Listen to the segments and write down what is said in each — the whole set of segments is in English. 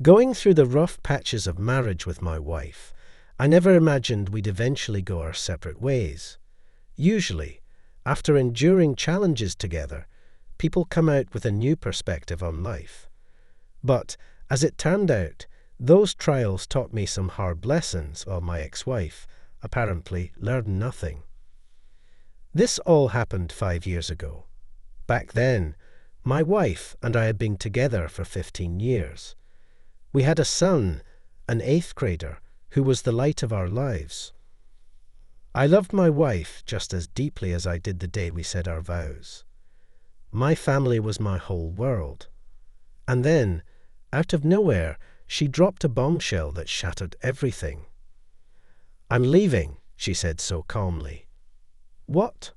Going through the rough patches of marriage with my wife, I never imagined we'd eventually go our separate ways. Usually, after enduring challenges together, people come out with a new perspective on life. But, as it turned out, those trials taught me some hard lessons, while my ex-wife apparently learned nothing. This all happened 5 years ago. Back then, my wife and I had been together for 15 years. We had a son, an 8th grader, who was the light of our lives. I loved my wife just as deeply as I did the day we said our vows. My family was my whole world. And then, out of nowhere, she dropped a bombshell that shattered everything. "I'm leaving," she said so calmly. "What?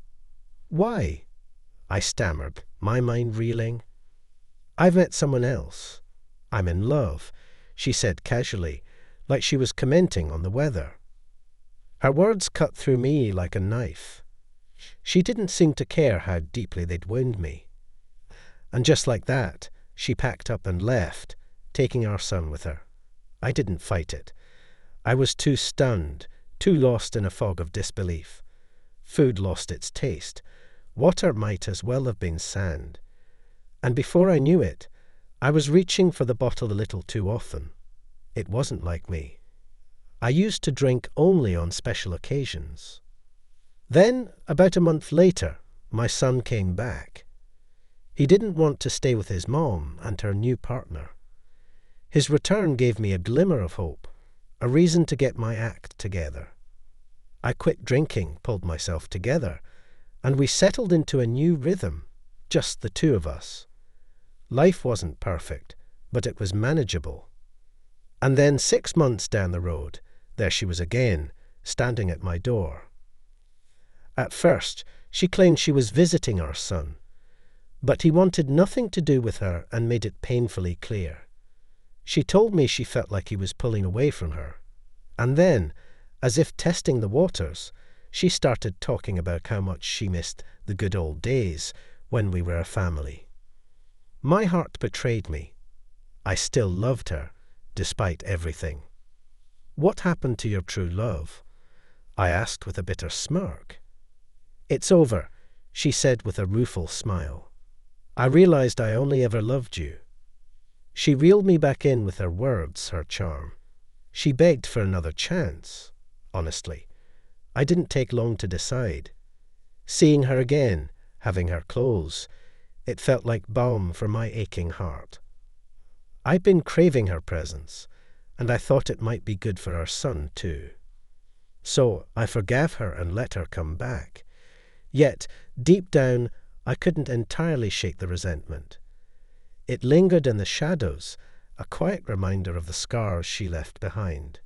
Why?" I stammered, my mind reeling. "I've met someone else. I'm in love," she said casually, like she was commenting on the weather. Her words cut through me like a knife. She didn't seem to care how deeply they'd wound me. And just like that, she packed up and left, taking our son with her. I didn't fight it. I was too stunned, too lost in a fog of disbelief. Food lost its taste. Water might as well have been sand. And before I knew it, I was reaching for the bottle a little too often. It wasn't like me. I used to drink only on special occasions. Then, about a month later, my son came back. He didn't want to stay with his mom and her new partner. His return gave me a glimmer of hope, a reason to get my act together. I quit drinking, pulled myself together, and we settled into a new rhythm, just the two of us. Life wasn't perfect, but it was manageable. And then 6 months down the road, there she was again, standing at my door. At first, she claimed she was visiting our son, but he wanted nothing to do with her and made it painfully clear. She told me she felt like he was pulling away from her. And then, as if testing the waters, she started talking about how much she missed the good old days when we were a family. My heart betrayed me. I still loved her, despite everything. "What happened to your true love?" I asked with a bitter smirk. "It's over," she said with a rueful smile. "I realized I only ever loved you." She reeled me back in with her words, her charm. She begged for another chance. Honestly, I didn't take long to decide. Seeing her again, having her close, it felt like balm for my aching heart. I'd been craving her presence, and I thought it might be good for our son too. So I forgave her and let her come back. Yet, deep down, I couldn't entirely shake the resentment. It lingered in the shadows, a quiet reminder of the scars she left behind.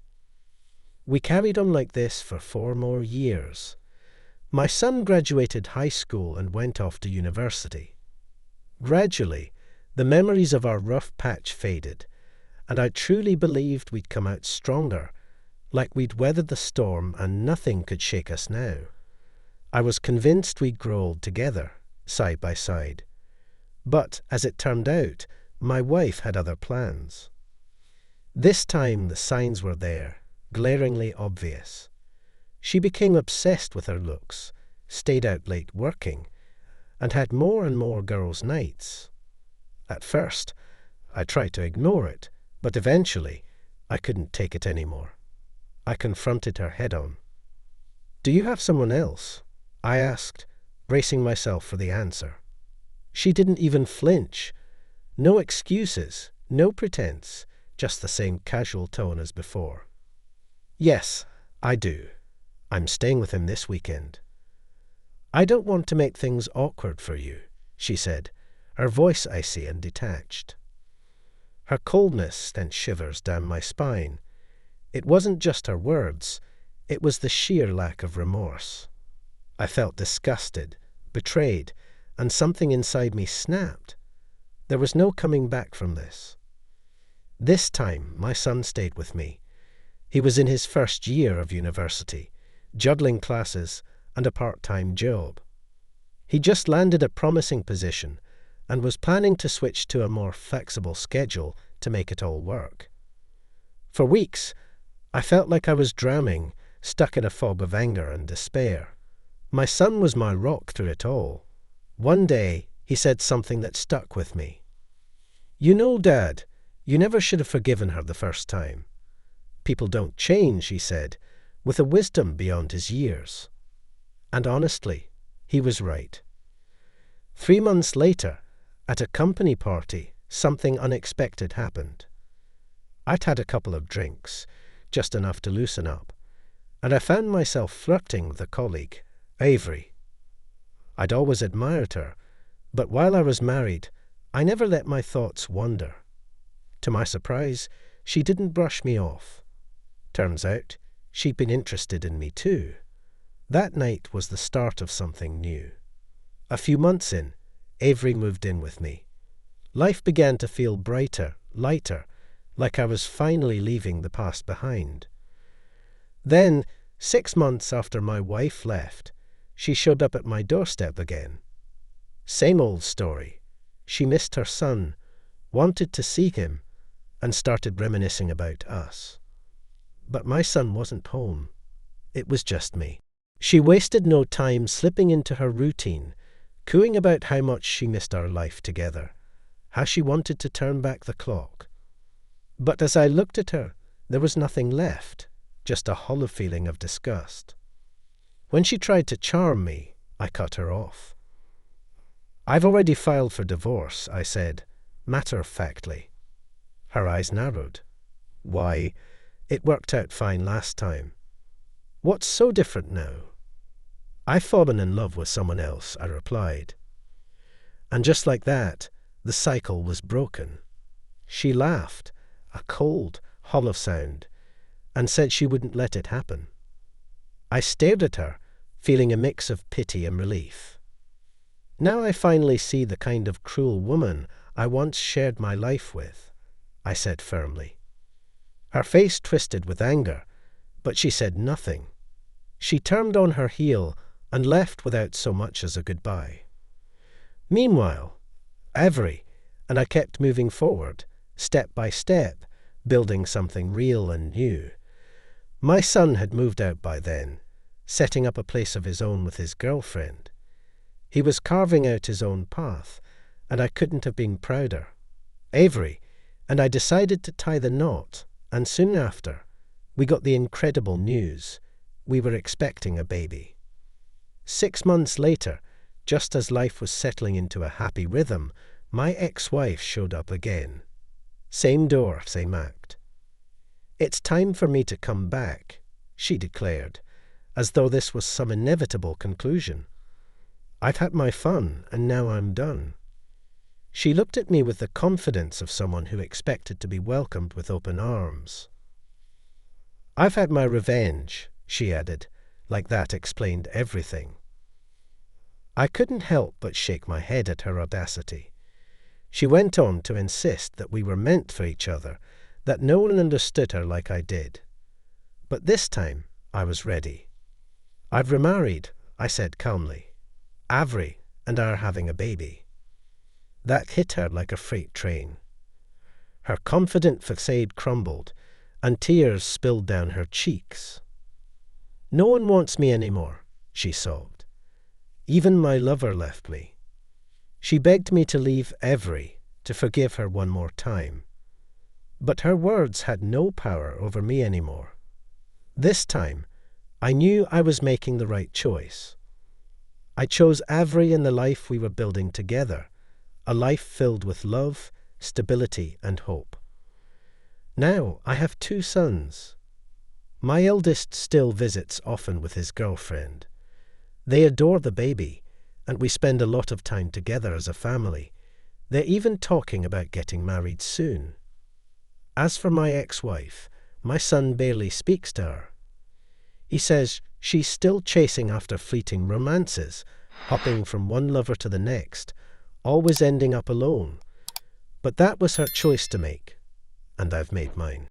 We carried on like this for 4 more years. My son graduated high school and went off to university. Gradually, the memories of our rough patch faded, and I truly believed we'd come out stronger, like we'd weathered the storm and nothing could shake us now. I was convinced we'd grow old together, side by side. But, as it turned out, my wife had other plans. This time the signs were there, glaringly obvious. She became obsessed with her looks, stayed out late working, and had more and more girls' nights. At first, I tried to ignore it, but eventually, I couldn't take it anymore. I confronted her head-on. "Do you have someone else?" I asked, bracing myself for the answer. She didn't even flinch. No excuses, no pretense, just the same casual tone as before. "Yes, I do. I'm staying with him this weekend." "I don't want to make things awkward for you," she said, her voice icy and detached. Her coldness sent shivers down my spine. It wasn't just her words, it was the sheer lack of remorse. I felt disgusted, betrayed, and something inside me snapped. There was no coming back from this. This time, my son stayed with me. He was in his first year of university, juggling classes and a part-time job. He just landed a promising position and was planning to switch to a more flexible schedule to make it all work. For weeks, I felt like I was drowning, stuck in a fog of anger and despair. My son was my rock through it all. One day, he said something that stuck with me. "You know, Dad, you never should have forgiven her the first time." "People don't change," he said, with a wisdom beyond his years. And honestly, he was right. 3 months later, at a company party, something unexpected happened. I'd had a couple of drinks, just enough to loosen up, and I found myself flirting with a colleague, Avery. I'd always admired her, but while I was married, I never let my thoughts wander. To my surprise, she didn't brush me off. Turns out, she'd been interested in me too. That night was the start of something new. A few months in, Avery moved in with me. Life began to feel brighter, lighter, like I was finally leaving the past behind. Then, 6 months after my wife left, she showed up at my doorstep again. Same old story. She missed her son, wanted to see him, and started reminiscing about us. But my son wasn't home. It was just me. She wasted no time slipping into her routine, cooing about how much she missed our life together, how she wanted to turn back the clock. But as I looked at her, there was nothing left, just a hollow feeling of disgust. When she tried to charm me, I cut her off. "I've already filed for divorce," I said, matter-of-factly. Her eyes narrowed. "Why, it worked out fine last time. What's so different now?" "I've fallen in love with someone else," I replied. And just like that, the cycle was broken. She laughed, a cold, hollow sound, and said she wouldn't let it happen. I stared at her, feeling a mix of pity and relief. "Now I finally see the kind of cruel woman I once shared my life with," I said firmly. Her face twisted with anger, but she said nothing. She turned on her heel and left without so much as a goodbye. Meanwhile, Avery and I kept moving forward, step by step, building something real and new. My son had moved out by then, setting up a place of his own with his girlfriend. He was carving out his own path, and I couldn't have been prouder. Avery and I decided to tie the knot, and soon after, we got the incredible news. We were expecting a baby. 6 months later, just as life was settling into a happy rhythm, my ex-wife showed up again. Same door, same act. "It's time for me to come back," she declared, as though this was some inevitable conclusion. "I've had my fun, and now I'm done." She looked at me with the confidence of someone who expected to be welcomed with open arms. "I've had my revenge," she added, like that explained everything. I couldn't help but shake my head at her audacity. She went on to insist that we were meant for each other, that no one understood her like I did. But this time, I was ready. "I've remarried," I said calmly. "Avery and I are having a baby." That hit her like a freight train. Her confident facade crumbled, and tears spilled down her cheeks. "No one wants me anymore," she sobbed. "Even my lover left me." She begged me to leave Avery, to forgive her one more time. But her words had no power over me anymore. This time, I knew I was making the right choice. I chose Avery and the life we were building together, a life filled with love, stability, and hope. Now I have 2 sons. My eldest still visits often with his girlfriend. They adore the baby, and we spend a lot of time together as a family. They're even talking about getting married soon. As for my ex-wife, my son barely speaks to her. He says she's still chasing after fleeting romances, hopping from one lover to the next, always ending up alone. But that was her choice to make, and I've made mine.